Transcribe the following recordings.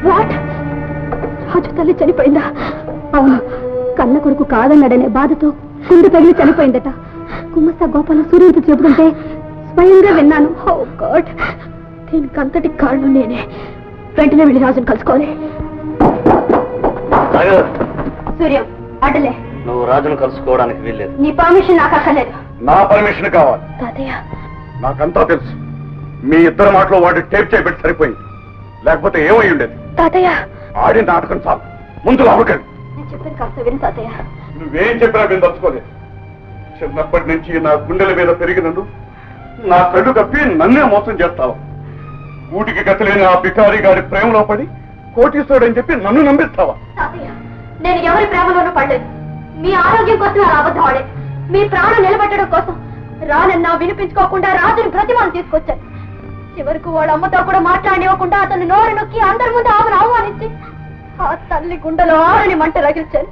What? రాజు తల్లి చనిపోయిందా? అవును, కన్న కొడుకు కాదన్నాడనే బాధతో గుండె తగిలి చనిపోయిందట. గుమ్మస్తా గోపాల సూర్యుడితో చెబుతుంటే స్వయంగా విన్నాను. ఓ గాడ్, దీనికంతటి కారణం నేనే. వెంటనే వెళ్ళి రాజుని కలుసుకోవాలి. సూర్యం, అడ్డలే. నువ్వు రాజును కలుసుకోవడానికి వీల్లేదు. నీ పర్మిషన్ నాకు అక్కర్లేదు. నా పర్మిషన్ కావాలి. తాతయ్య, నాకంతా తెలుసు. మీ ఇద్దరు మాటలో వాడు టేప్ చేయబెట్టి సరిపోయింది, లేకపోతే ఏమై ఉండేది. తాతయ్య, ఆడి నాటకం చాలు, ముందు లోపలికి. నేను చెప్పాను కాస్త విను తాతయ్య. నువ్వేం చెప్పినా నేను తలుచుకోలేదు. చిన్నప్పటి నుంచి నా గుండెల మీద పెరిగినందు నా కళ్ళు కప్పి నన్నే మోసం చేస్తావు. ఊటికి గతలేని ఆ బికారి గారి ప్రేమలో పడి కోటీశ్వరుడని చెప్పి నన్ను నమ్మిస్తావా? తాతయ్య, నేను ఎవరి ప్రేమలోనూ పడలేదు. మీ ఆరోగ్యం కోసం అలా అబద్ధం ఆడే, మీ ప్రాణం నిలబెట్టడం కోసం రానన్నా వినిపించుకోకుండా రాజుని ప్రతిమాను తీసుకొచ్చాను. చివరకు వాళ్ళ అమ్మతో కూడా మాట్లాడివ్వకుండా అతను నోరు నొక్కి అందరి ముందు ఆమెను అవమానించి ఆ తల్లి గుండెలో ఆరుని మంట రగిల్చాను.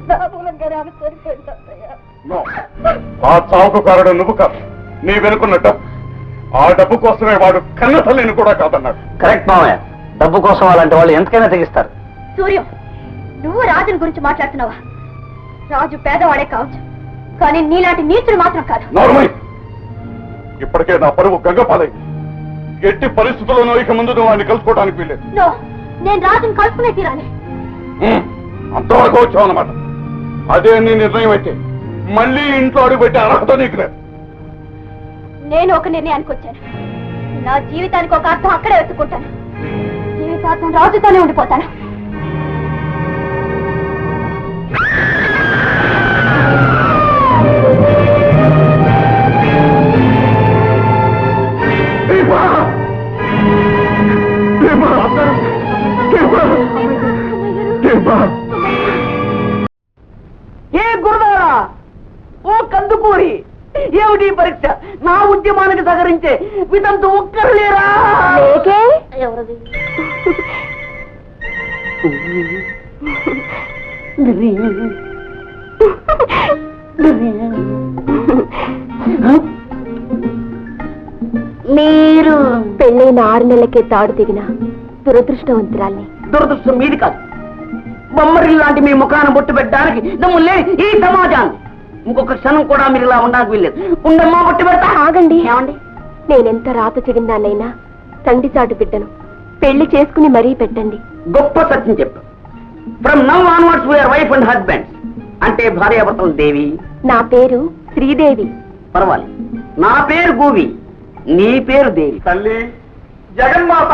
నా మూలంగానే ఆమె చనిపోయింది తాతయ్య. ఆ చావుకు కారణం నువ్వు కాదు, నీ వెనుకున్న డబ్బు. ఆ డబ్బు కోసమే వాడు కన్న తల్లిని కూడా కాదన్నాడు. కరెక్ట్ మామయ్య, డబ్బు కోసం అలాంటి వాళ్ళు ఎంతకైనా తెగిస్తారు. సూర్యం, నువ్వు రాజుని గురించి మాట్లాడుతున్నావా? రాజు పేదవాడే కావచ్చు, కానీ నీలాంటి నీచుడు మాత్రం కాదు. నార్మల్, ఇప్పటికే నా పరువు గంగపాలైంది. ఎట్టి పరిస్థితుల్లోనూ ఇక ముందు నువ్వు వాడిని కలుసుకోవడానికి వీల్లేదు. నో, నేను రాజుని కలుసుకునే తీరాలి. అంతవరకు వచ్చావు అన్నమాట. అదే నీ నిర్ణయం అయితే మళ్ళీ ఇంట్లో అడుగుపెట్టే అర్హత నీకు లేదు. నేను ఒక నిర్ణయానికి వచ్చాను. నా జీవితానికి ఒక అర్థం అక్కడే వెతుక్కుంటాను. జీవితార్థం రాజుతోనే ఉండిపోతాను. ఏ గురుదారా, ఓ కందుకూరి, ఏమిటి పరీక్ష? నా ఉద్యమానికి సహకరించే వితంతు ఒక్కరు లేరా? ఎవరది? మీరు పెళ్ళైన 6 నెలలకే తాడు దిగిన దురదృష్టవంతురాల్ని. దురదృష్టం మీది కాదు. బొమ్మరి లాంటి మీ ముఖాన్ని బొట్టు పెట్టడానికి దమ్ము లేని ఈ సమాజాన్ని ఇంకొక క్షణం కూడా మీరు ఇలా ఉండడానికి వీల్లేదు. ఉండమ్మా, బొట్టు పెడతా. ఆగండి. ఏమండి, నేనెంత రాత చెడిందాన్నైనా తండ్రి చాటు బిడ్డను. పెళ్లి చేసుకుని మరీ పెట్టండి. గొప్ప సత్యం చెప్పు. From now onwards we're wife and husbands. అంటే భార్యాభర్తలు. దేవి, నా పేరు శ్రీదేవి. పర్వాలేదు. నా పేరు గోవి, నీ పేరు దేవి. తల్లి జగన్మాత,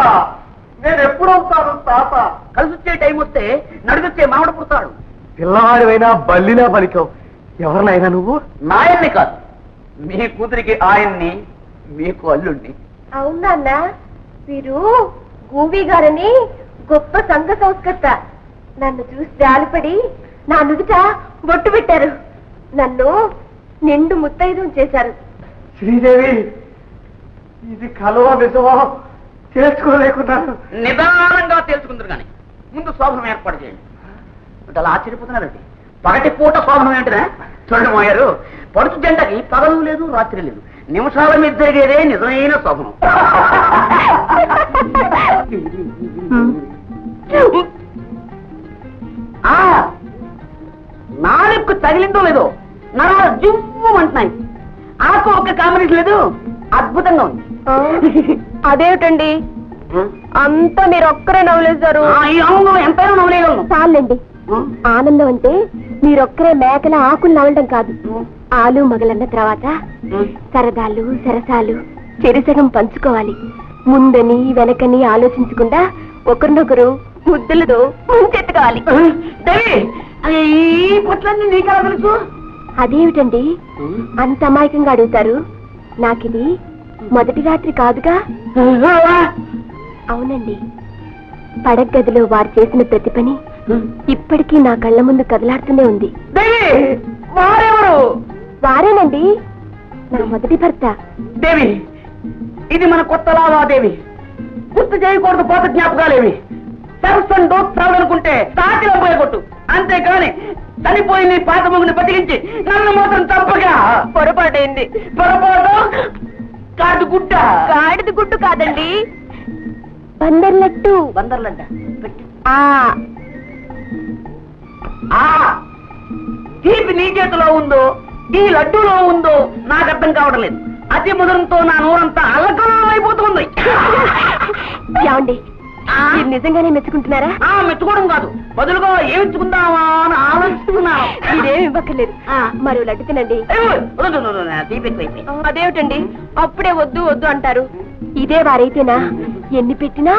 నేను ఎప్పుడవుతాను తాత? కలిసి వచ్చే టైం వస్తే నడుగొచ్చే మామిడ పుడతాడు. పిల్లవాడివైనా బల్లినా పలికావు. ఎవరినైనా నువ్వు? నాయన్ని కాదు, మీ కూతురికి ఆయన్ని, మీకు అల్లుణ్ణి. అవునా? వీరు గూవి గారని గొప్ప సంఘ సంస్కర్త. నన్ను చూసి జాలిపడి నా నుదుట బొట్టు పెట్టారు. నన్ను నిండు ముత్తైదు చేశారు. శ్రీదేవి, ఇది కలవ నిజమో తెలుసుకోలేకున్నాను. నిదానంగా తెలుసుకుందరు కానీ ముందు శోభనం ఏర్పాటు చేయండి. అలా ఆశ్చర్యపోతున్నారండి. పగటి పూట శోభనం ఏంటినా? చూడండి మాయారు, పడుచు జంటకి పగలు లేదు రాత్రి లేదు, నిమిషాల మీద జరిగేదే నిజమైన శోభనం. నాలుగు తగిలిందో లేదో నరాలు జివ్వు అంటున్నాయి. ఆకు ఒక్క కాంబినేషన్ లేదు, అద్భుతంగా ఉంది. అదేమిటండి, అంతా మీరు ఒక్కరే నవ్వులేశారు. ఈ ఆనందం ఎంతైనా నవ్వులేయగలను. చాలండి. ఆనందం అంటే మీరొక్కరే మేకల ఆకులు నవ్వడం కాదు. ఆలు మగలన్న తర్వాత సరదాలు సరసాలు చెరిసగం పంచుకోవాలి. ముందని వెనకని ఆలోచించకుండా ఒకరినొకరు ముద్దులతో ముంచెత్తుకోవాలి. ఈ పొట్లన్నీ నీకెలా తెలుసు? అదేమిటండి అంత అమాయకంగా అడుగుతారు? నాకిది మొదటి రాత్రి కాదుగా. అవునండి, పడగదిలో వారు చేసిన ప్రతి పని ఇప్పటికీ నా కళ్ళ ముందు కదలాడుతూనే ఉంది. వారెవరు? వారేనండి, నా మొదటి భర్త. దేవి, ఇది మన కొత్త లావాదేవి. గుర్తు చేయకూడదు పాత జ్ఞాపకాలేవి. సరస్వం దోస్తాలనుకుంటే తాకిలో పోయగొట్టు, అంతేకాని చనిపోయి నీ పాత ముగ్గుని బతికించి నన్ను మాత్రం తప్పగా. బందర్ లడ్డు. బందర్ లడ్డ తీపి నీ చేతిలో ఉందో ఈ లడ్డూలో ఉందో నాకు అర్థం కావడం లేదు. అతి ముదరంతో నా నోరంతా అల్లకలం అయిపోతుంది. ఏమండి మీరు నిజంగానే మెచ్చుకుంటున్నారా? మెచ్చుకోవడం కాదు, బదులుగా ఏమిచ్చుకుందామా అని ఆలోచిస్తున్నాను. మీరేమి ఇవ్వక్కర్లేదు, మరో లడ్డు తినండి. తీపి ఎక్కువైపోయింది. అదేమిటండి అప్పుడే వద్దు వద్దు అంటారు? ఇదే వారైతేనా ఎన్ని పెట్టినా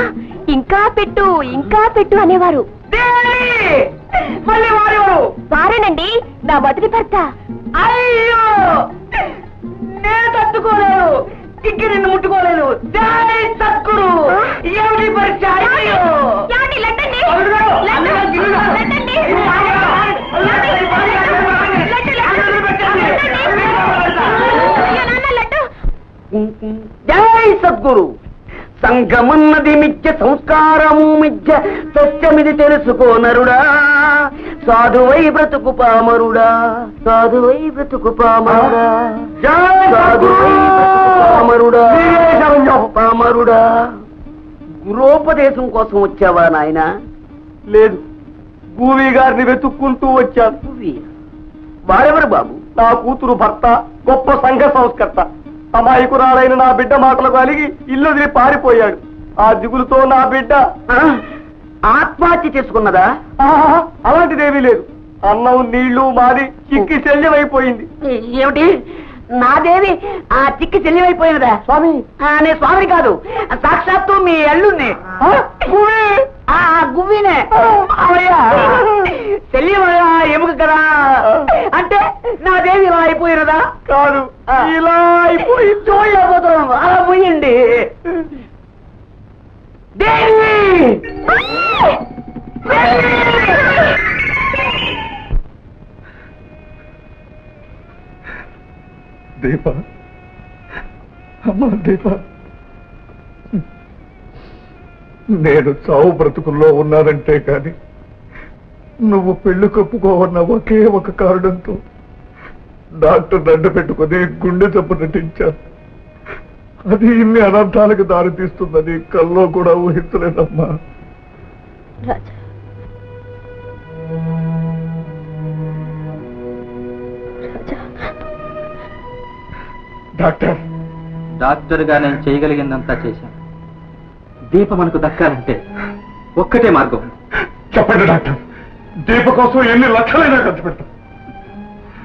ఇంకా పెట్టు ఇంకా పెట్టు అనేవారు. మళ్ళీ వారేవారు వారేనండి, నా మొదటి భర్త. అయ్యో నేను తట్టుకోలేను, ఇంక నిన్ను ముట్టుకోలేను. జై సద్గురు. ఏమిటి పరీక్ష? అయ్యో జై సద్గురు. సంఘమన్నది మిథ్య, సంస్కారము మిథ్య, సత్యమిది తెలుసుకో నరుడా. సాధువై బ్రతుకు పామరుడా, సాధువై బ్రతుకు పామరుడా, సాధువై బ్రతుకు పామరుడా, పామరుడా. గురోపదేశం కోసం వచ్చావా నాయన? లేదు, భూమి గారిని వెతుక్కుంటూ వచ్చాను. వారెవరు బాబు? నా కూతురు భర్త, గొప్ప సంఘ సంస్కర్త. అమాయకురాలైన నా బిడ్డ మాటలకు అలిగి ఇల్లు వదిలి పారిపోయాడు. ఆ దిగులుతో నా బిడ్డ ఆత్మహత్య చేసుకున్నదా? అలాంటిదేమీ లేదు. అన్నం నీళ్లు మాది చిక్కి శల్యమైపోయింది. ఏమిటి నాదేవి ఆ చిక్కి శల్యమైపోయినదా? స్వామి, నేను స్వామిని కాదు, సాక్షాత్తు మీ అల్లుణ్ణి. గువ్వినే శల్యం ఎముక కదా, అంటే నా దేవి ఇలా అయిపోయినదా? కాదు, ఇలా అయిపోయి చూడలేకపోతున్నాం. అలా పోయండి దేవి. దీప, అమ్మా దీప, నేను చావు బ్రతుకుల్లో ఉన్నానంటే కాని నువ్వు పెళ్లి కప్పుకోవన్న ఒకే ఒక కారణంతో డాక్టర్ దండ పెట్టుకుని గుండె జబ్బు నటించాను. అది ఇన్ని అనర్థాలకు దారితీస్తుందని కల్లో కూడా ఊహించలేదమ్మా. డాక్టర్, డాక్టర్గా నేను చేయగలిగిందంతా చేశాను. దీప మనకు దక్కాలంటే ఒక్కటే మార్గం. చెప్పండి డాక్టర్, దీప కోసం ఎన్ని లక్షలైనా ఖర్చు పెడతాం.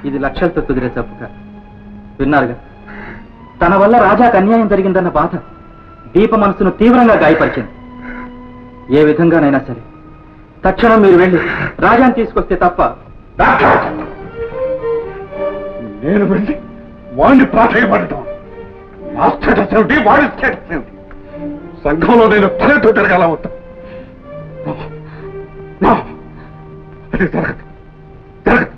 ఇది లక్షలతో కుదిరే తప్పు కాదు. విన్నారుగా, తన వల్ల రాజాకు అన్యాయం జరిగిందన్న బాధ దీప మనసును తీవ్రంగా గాయపరిచింది. ఏ విధంగానైనా సరే తక్షణం మీరు వెళ్ళి రాజాను తీసుకొస్తే తప్ప. నేను వెళ్ళి వాడిని ప్రాధాన్యపడటం? నా స్టేటస్ ఏమిటి, వాడి స్టేటస్ ఏమిటి? సంఘంలో నేను తలెత్తు తిరగాల అవుతా. అది జరగదు.